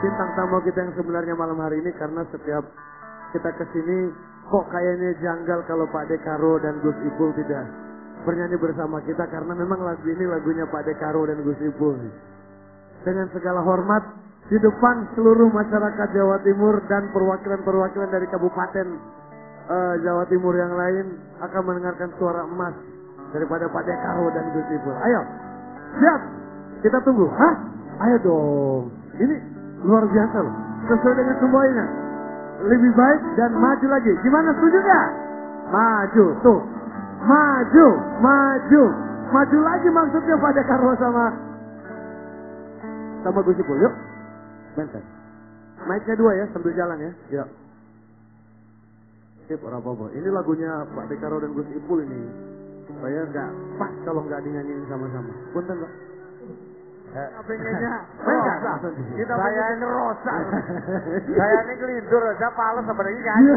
bintang tamu kita yang sebenarnya malam hari ini, karena setiap kita kesini kok kayaknya janggal kalau Pak Dekaro dan Gus Ipul tidak bernyanyi bersama kita, karena memang lagu ini lagunya Pak Dekaro dan Gus Ipul. Dengan segala hormat, di depan seluruh masyarakat Jawa Timur dan perwakilan-perwakilan dari kabupaten Jawa Timur yang lain akan mendengarkan suara emas daripada Pak Dekaro dan Gus Ipul. Ayo, siap, kita tunggu. Hah? Ayo dong, ini luar biasa loh, sesuai dengan semuanya. Lebih baik dan maju lagi. Gimana, setuju gak? Maju, tuh. Maju, maju. Maju lagi maksudnya Pak Dekaro sama Gus Ipul. Yuk, bentar. Mic-nya 2 ya, sambil jalan ya. Yuk. Sip, apa-apa. Ini lagunya Pak Dekaro dan Gus Ipul ini. Saya nggak pas kalau nggak dinyanyiin sama-sama. Punten Pak. Pengennya rosa. Kita pengen rosa. Saya ini kelindur aja, pales sebenarnya nyanyi.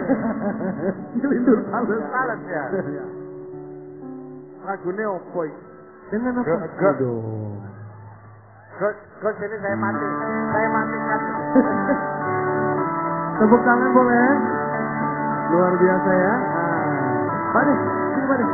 Kelindur pales ya. Lagunya opo iki? Dengan apa? Aduh. Gus ini saya mati. Saya matikan. Tepuk tangan boleh? Luar biasa ya. Pak Dek, sini Pak Dek.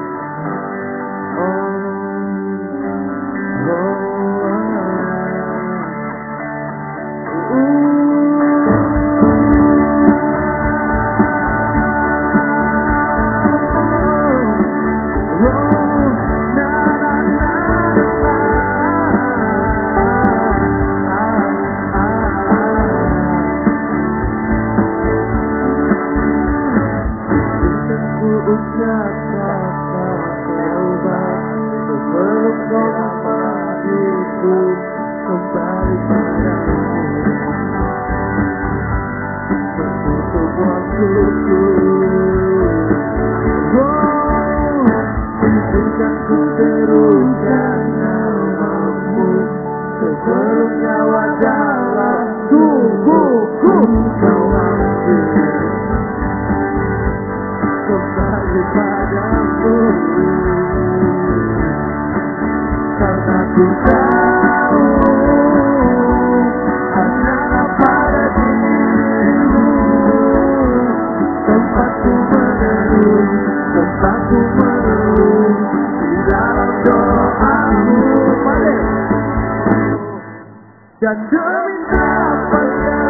Dan demi apa yang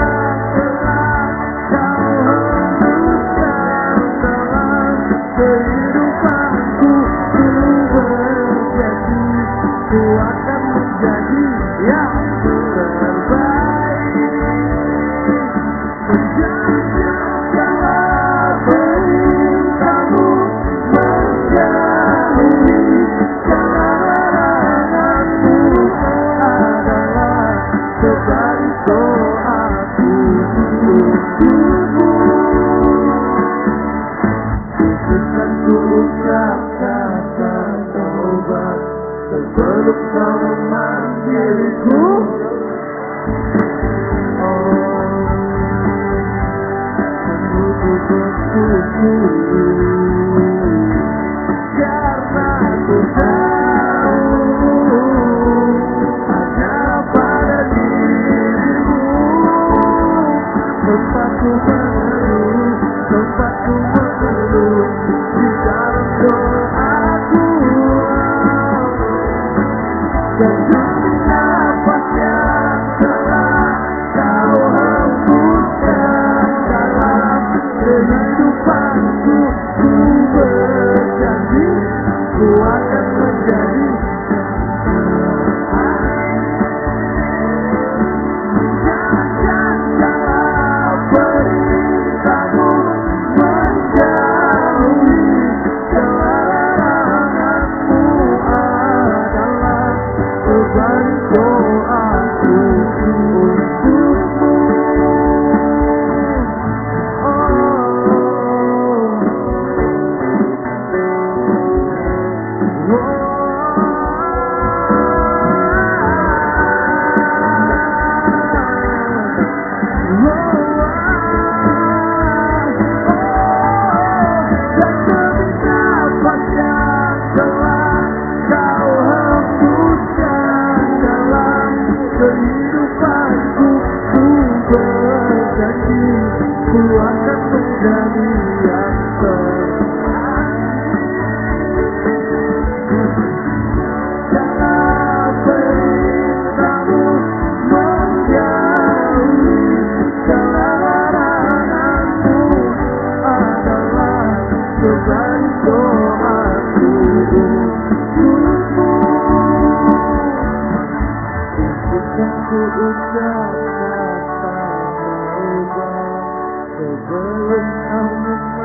telah kau hembuskan dalam kehidupanku, ku berjanji ku akan menjadi yang terbaik, menjaga segala perintahmu, menjauhi segala laranganmu adalah sebagai doaku untukmu. Bukan ku ucap kata taubat sebelum kau memanggilku. Menuju dosaku, karena ku tahu hanya pada dirimu tempatku mengeluh, tempatku mengeluh di dalam doaku. Dan demi nafas yang telah kau hembuskan dalam kehidupanku, ku ku ucap kata maaf sebelum kau